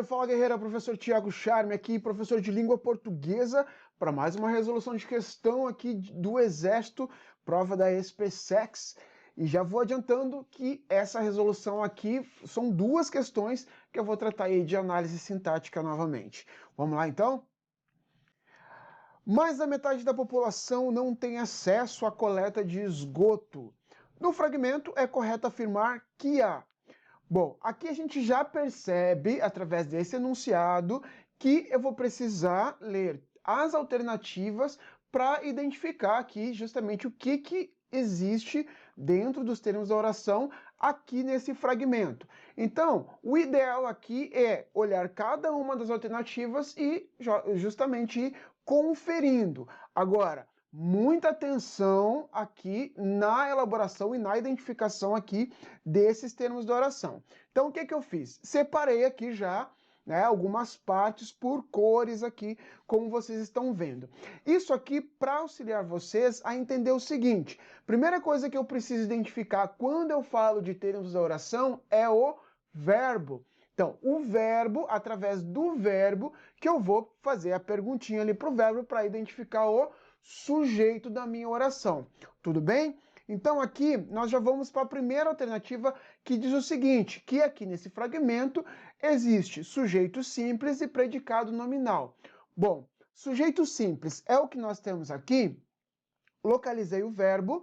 fala guerreira, professor Tiago Charme aqui, professor de língua portuguesa, para mais uma resolução de questão aqui do Exército, prova da SpaceX. E já vou adiantando que essa resolução aqui são duas questões que eu vou tratar aí de análise sintática novamente. Vamos lá então? Mais da metade da população não tem acesso à coleta de esgoto. No fragmento, é correto afirmar que há. Bom, aqui a gente já percebe, através desse enunciado, que eu vou precisar ler as alternativas para identificar aqui justamente o que existe dentro dos termos da oração aqui nesse fragmento. Então, o ideal aqui é olhar cada uma das alternativas e justamente ir conferindo. Agora, muita atenção aqui na elaboração e na identificação aqui desses termos de oração. Então, o que eu fiz? Separei aqui já, né, algumas partes por cores aqui, como vocês estão vendo. Isso aqui para auxiliar vocês a entender o seguinte: primeira coisa que eu preciso identificar quando eu falo de termos da oração é o verbo. Então, o verbo, através do verbo, que eu vou fazer a perguntinha ali para o verbo para identificar o sujeito da minha oração. Tudo bem? Então aqui nós já vamos para a primeira alternativa, que diz o seguinte, que aqui nesse fragmento existe sujeito simples e predicado nominal. Bom, sujeito simples é o que nós temos aqui. Localizei o verbo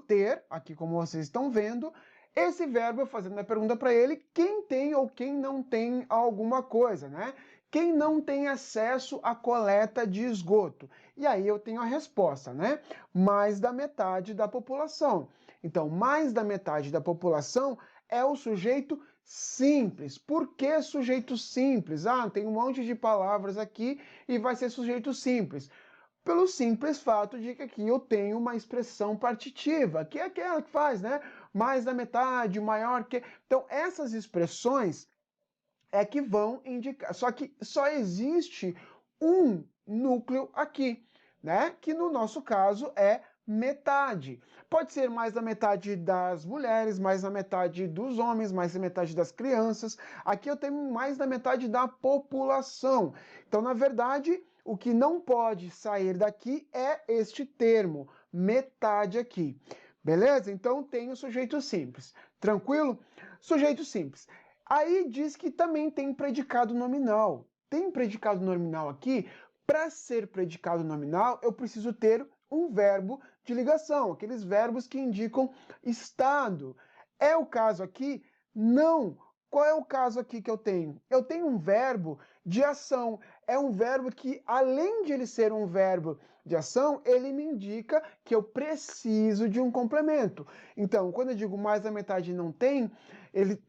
ter, aqui como vocês estão vendo. Esse verbo, fazendo a pergunta para ele, quem tem ou quem não tem alguma coisa, né? Quem não tem acesso à coleta de esgoto? E aí eu tenho a resposta, né? Mais da metade da população. Então, mais da metade da população é o sujeito simples. Por que sujeito simples? Ah, tem um monte de palavras aqui e vai ser sujeito simples. Pelo simples fato de que aqui eu tenho uma expressão partitiva, que é aquela que faz, né? Mais da metade, maior que... Então, essas expressões é que vão indicar... Só que só existe um núcleo aqui, né? Que no nosso caso é metade. Pode ser mais da metade das mulheres, mais da metade dos homens, mais da metade das crianças. Aqui eu tenho mais da metade da população. Então, na verdade, o que não pode sair daqui é este termo, metade aqui. Beleza? Então tem o sujeito simples. Tranquilo? Sujeito simples. Aí diz que também tem predicado nominal. Tem predicado nominal aqui. Para ser predicado nominal, eu preciso ter um verbo de ligação, aqueles verbos que indicam estado. É o caso aqui? Não. Qual é o caso aqui que eu tenho? Eu tenho um verbo de ação. É um verbo que, além de ele ser um verbo de ação, ele me indica que eu preciso de um complemento. Então, quando eu digo mais da metade não tem,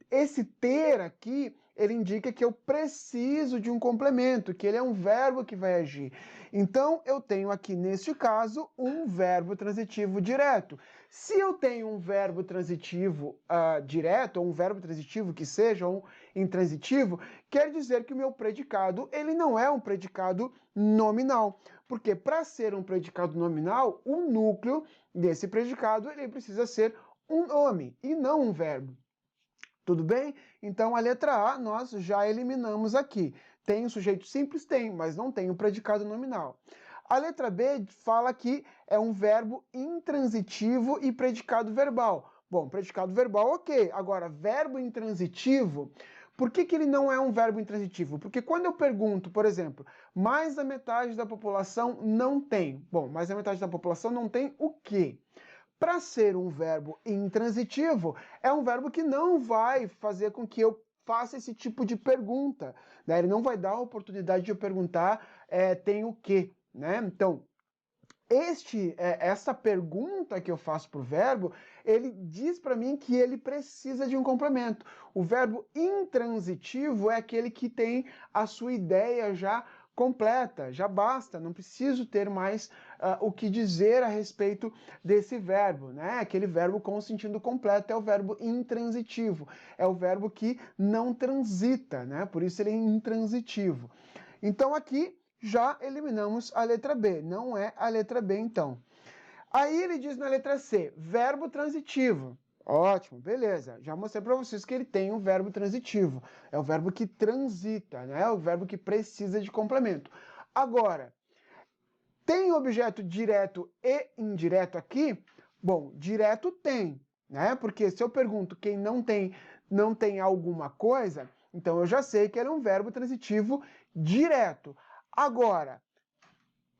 esse ter aqui, ele indica que eu preciso de um complemento, que ele é um verbo que vai agir. Então, eu tenho aqui, neste caso, um verbo transitivo direto. Se eu tenho um verbo transitivo direto, ou um verbo transitivo que seja um intransitivo, quer dizer que o meu predicado ele não é um predicado nominal. Porque para ser um predicado nominal, o núcleo desse predicado ele precisa ser um nome e não um verbo. Tudo bem? Então a letra A nós já eliminamos aqui. Tem o sujeito simples? Tem, mas não tem o predicado nominal. A letra B fala que é um verbo intransitivo e predicado verbal. Bom, predicado verbal, ok. Agora, verbo intransitivo, por que ele não é um verbo intransitivo? Porque quando eu pergunto, por exemplo, mais da metade da população não tem. Bom, mais da metade da população não tem o quê? Para ser um verbo intransitivo, é um verbo que não vai fazer com que eu faça esse tipo de pergunta, né? Ele não vai dar a oportunidade de eu perguntar tem o quê, né? Então, essa pergunta que eu faço para o verbo, ele diz para mim que ele precisa de um complemento. O verbo intransitivo é aquele que tem a sua ideia já completa, já basta, não preciso ter mais o que dizer a respeito desse verbo, né? Aquele verbo com o sentido completo é o verbo intransitivo, é o verbo que não transita, né? Por isso ele é intransitivo. Então aqui já eliminamos a letra B, não é a letra B então. Aí ele diz na letra C, verbo transitivo. Ótimo, beleza. Já mostrei para vocês que ele tem um verbo transitivo. É o verbo que transita, né? É o verbo que precisa de complemento. Agora, tem objeto direto e indireto aqui? Bom, direto tem, né? Porque se eu pergunto quem não tem alguma coisa, então eu já sei que ele é um verbo transitivo direto. Agora,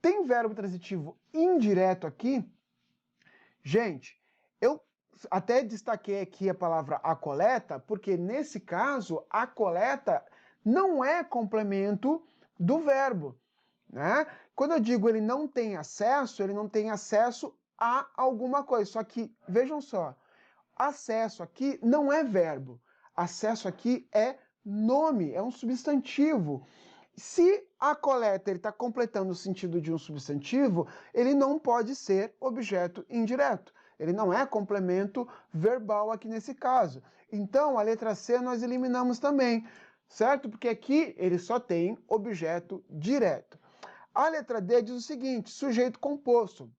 tem verbo transitivo indireto aqui? Gente, eu até destaquei aqui a palavra a coleta, porque nesse caso a coleta não é complemento do verbo, né? Quando eu digo ele não tem acesso a alguma coisa. Só que, vejam só, acesso aqui não é verbo. Acesso aqui é nome, é um substantivo. Se a coleta está completando o sentido de um substantivo, ele não pode ser objeto indireto. Ele não é complemento verbal aqui nesse caso. Então, a letra C nós eliminamos também, certo? Porque aqui ele só tem objeto direto. A letra D diz o seguinte, sujeito composto.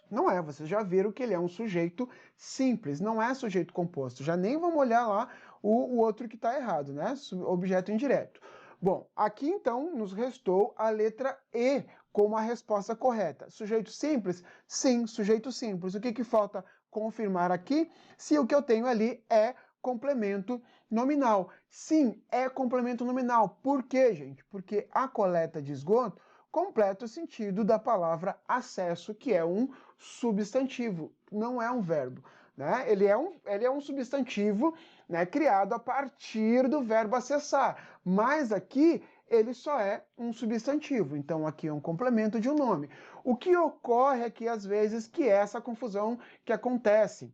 Não é, vocês já viram que ele é um sujeito simples, não é sujeito composto. Já nem vamos olhar lá o outro que está errado, né? Objeto indireto. Bom, aqui então nos restou a letra E como a resposta correta. Sujeito simples? Sim, sujeito simples. O que falta confirmar aqui? Se o que eu tenho ali é complemento nominal. Sim, é complemento nominal. Por quê, gente? Porque a coleta de esgoto completa o sentido da palavra acesso, que é um substantivo, não é um verbo. Né? Ele é um substantivo, né, criado a partir do verbo acessar, mas aqui ele só é um substantivo, então aqui é um complemento de um nome. O que ocorre aqui às vezes que é essa confusão que acontece,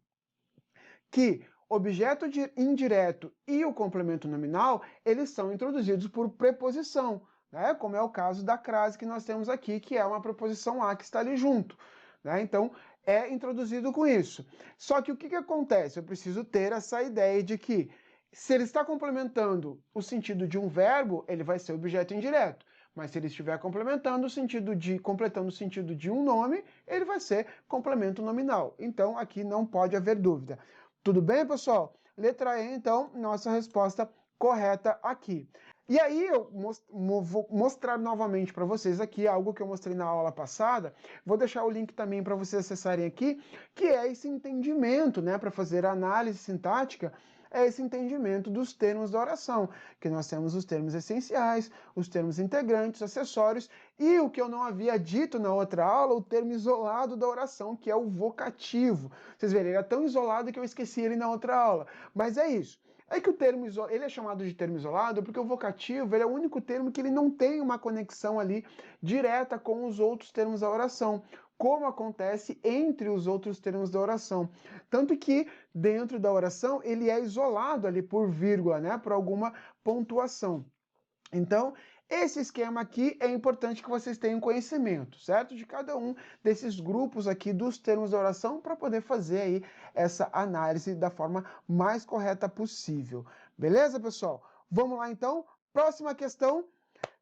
que objeto indireto e o complemento nominal, eles são introduzidos por preposição, né? Como é o caso da crase que nós temos aqui, que é uma preposição a que está ali junto. Né? Então, é introduzido com isso. Só que o que acontece? Eu preciso ter essa ideia de que, se ele está complementando o sentido de um verbo, ele vai ser objeto indireto. Mas se ele estiver completando o sentido de um nome, ele vai ser complemento nominal. Então, aqui não pode haver dúvida. Tudo bem, pessoal? Letra E, então, nossa resposta correta aqui. E aí eu vou mostrar novamente para vocês aqui algo que eu mostrei na aula passada. Vou deixar o link também para vocês acessarem aqui, que é esse entendimento, né, para fazer a análise sintática, é esse entendimento dos termos da oração, que nós temos os termos essenciais, os termos integrantes, acessórios, e o que eu não havia dito na outra aula, o termo isolado da oração, que é o vocativo. Vocês verem, ele é tão isolado que eu esqueci ele na outra aula, mas é isso. É que o termo ele é chamado de termo isolado porque o vocativo ele é o único termo que ele não tem uma conexão ali direta com os outros termos da oração, como acontece entre os outros termos da oração. Tanto que dentro da oração ele é isolado ali por vírgula, né, por alguma pontuação. Então, esse esquema aqui é importante que vocês tenham conhecimento, certo? De cada um desses grupos aqui dos termos da oração para poder fazer aí essa análise da forma mais correta possível. Beleza, pessoal? Vamos lá então? Próxima questão.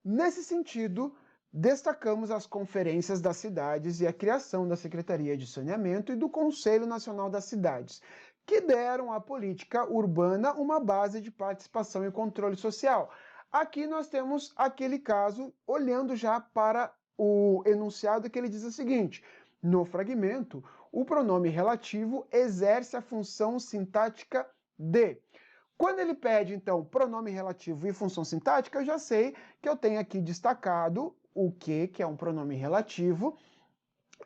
Nesse sentido, destacamos as conferências das cidades e a criação da Secretaria de Saneamento e do Conselho Nacional das Cidades, que deram à política urbana uma base de participação e controle social. Aqui nós temos aquele caso, olhando já para o enunciado, que ele diz o seguinte: no fragmento, o pronome relativo exerce a função sintática de. Quando ele pede, então, pronome relativo e função sintática, eu já sei que eu tenho aqui destacado o que é um pronome relativo,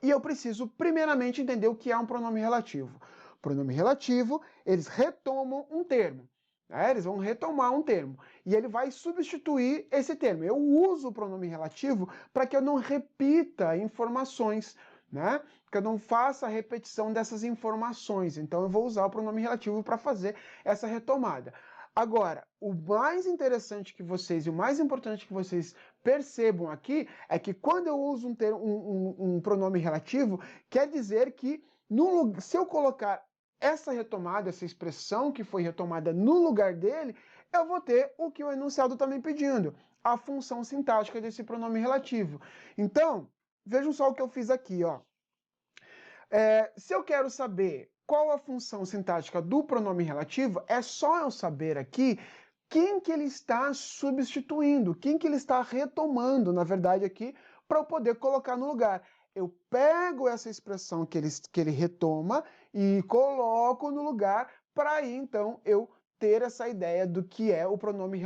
e eu preciso, primeiramente, entender o que é um pronome relativo. Pronome relativo, eles retomam um termo. Eles vão retomar um termo e ele vai substituir esse termo. Eu uso o pronome relativo para que eu não repita informações, né? Que eu não faça a repetição dessas informações. Então eu vou usar o pronome relativo para fazer essa retomada. Agora, o mais interessante que vocês e o mais importante que vocês percebam aqui é que quando eu uso um pronome relativo, quer dizer que se eu colocar essa retomada, essa expressão que foi retomada no lugar dele, eu vou ter o que o enunciado está me pedindo, a função sintática desse pronome relativo. Então, vejam só o que eu fiz aqui, ó. Se eu quero saber qual a função sintática do pronome relativo, é só eu saber aqui quem que ele está substituindo, quem que ele está retomando, na verdade, aqui, para eu poder colocar no lugar. Eu pego essa expressão que ele retoma e coloco no lugar, para aí, então, eu ter essa ideia do que é o pronome,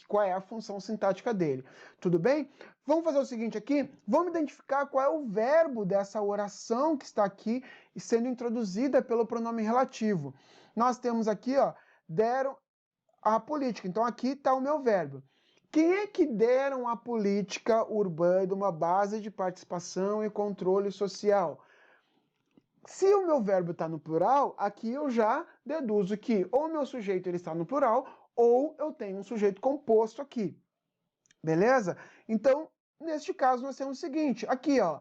qual é a função sintática dele. Tudo bem? Vamos fazer o seguinte aqui, vamos identificar qual é o verbo dessa oração que está aqui sendo introduzida pelo pronome relativo. Nós temos aqui, ó, deram a política. Então aqui está o meu verbo. Quem é que deram à política urbana uma base de participação e controle social? Se o meu verbo está no plural, aqui eu já deduzo que ou o meu sujeito ele está no plural, ou eu tenho um sujeito composto aqui. Beleza? Então, neste caso, nós temos o seguinte, aqui, ó,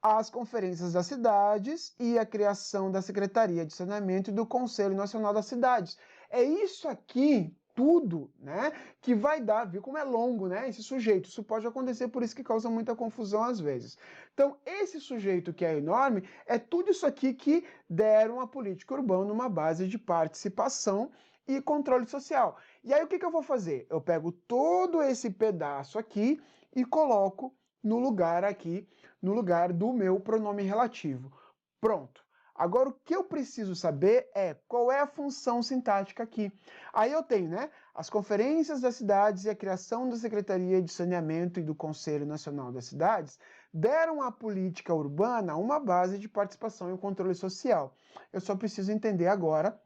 as conferências das cidades e a criação da Secretaria de Saneamento e do Conselho Nacional das Cidades. É isso aqui, tudo, né, que vai dar, viu como é longo, né, esse sujeito. Isso pode acontecer, por isso que causa muita confusão às vezes. Então, esse sujeito que é enorme, é tudo isso aqui que deram à política urbana uma base de participação e controle social. E aí o que eu vou fazer? Eu pego todo esse pedaço aqui e coloco no lugar aqui, no lugar do meu pronome relativo. Pronto. Agora, o que eu preciso saber é qual é a função sintática aqui. Aí eu tenho, né, as conferências das cidades e a criação da Secretaria de Saneamento e do Conselho Nacional das Cidades deram à política urbana uma base de participação e controle social. Eu só preciso entender agora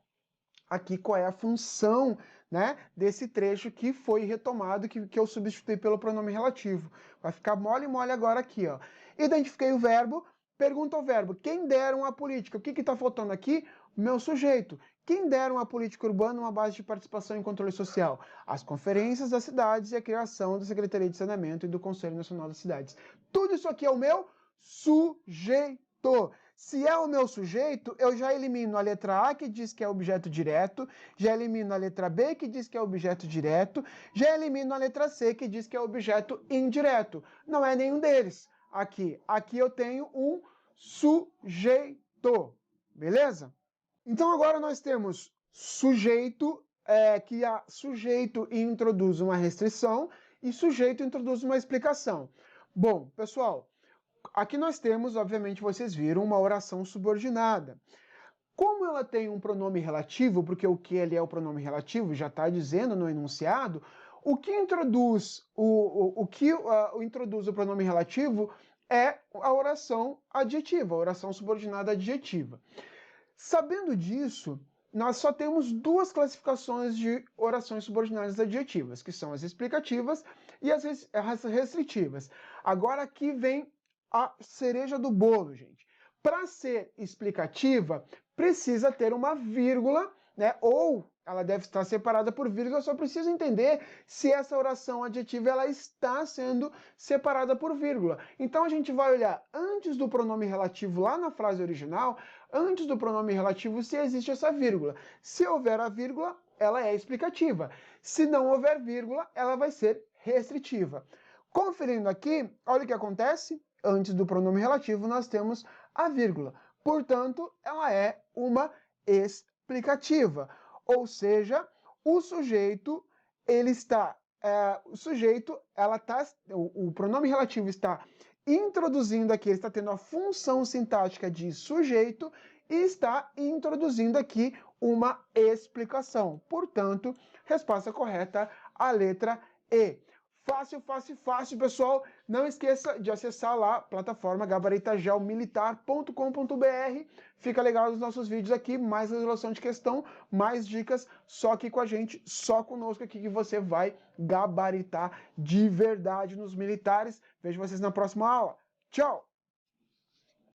aqui qual é a função, né, desse trecho que foi retomado, que eu substituí pelo pronome relativo. Vai ficar mole agora aqui, ó. Identifiquei o verbo, pergunta ao verbo, quem deram a política? O que está faltando aqui? Meu sujeito. Quem deram à política urbana uma base de participação e controle social? As conferências das cidades e a criação da Secretaria de Saneamento e do Conselho Nacional das Cidades. Tudo isso aqui é o meu sujeito. Se é o meu sujeito, eu já elimino a letra A, que diz que é objeto direto, já elimino a letra B, que diz que é objeto direto, já elimino a letra C, que diz que é objeto indireto. Não é nenhum deles. Aqui eu tenho um sujeito, beleza? Então agora nós temos sujeito, sujeito introduz uma restrição e sujeito introduz uma explicação. Bom, pessoal, aqui nós temos, obviamente, vocês viram, uma oração subordinada. Como ela tem um pronome relativo, porque o que ele é o pronome relativo, já está dizendo no enunciado, o que introduz introduz o pronome relativo é a oração adjetiva, a oração subordinada adjetiva. Sabendo disso, nós só temos duas classificações de orações subordinadas adjetivas, que são as explicativas e as restritivas. Agora aqui vem a cereja do bolo, gente. Para ser explicativa, precisa ter uma vírgula, né? Ou ela deve estar separada por vírgula, eu só preciso entender se essa oração adjetiva ela está sendo separada por vírgula. Então a gente vai olhar antes do pronome relativo lá na frase original, antes do pronome relativo se existe essa vírgula. Se houver a vírgula, ela é explicativa. Se não houver vírgula, ela vai ser restritiva. Conferindo aqui, olha o que acontece. Antes do pronome relativo, nós temos a vírgula. Portanto, ela é uma explicativa. Ou seja, o sujeito, o pronome relativo está introduzindo aqui, ele está tendo a função sintática de sujeito e está introduzindo aqui uma explicação. Portanto, resposta correta, a letra E. Fácil, fácil, fácil, pessoal. Não esqueça de acessar lá a plataforma gabaritageomilitar.com.br. Fica legal os nossos vídeos aqui, mais resolução de questão, mais dicas, só aqui com a gente, só conosco aqui que você vai gabaritar de verdade nos militares. Vejo vocês na próxima aula. Tchau!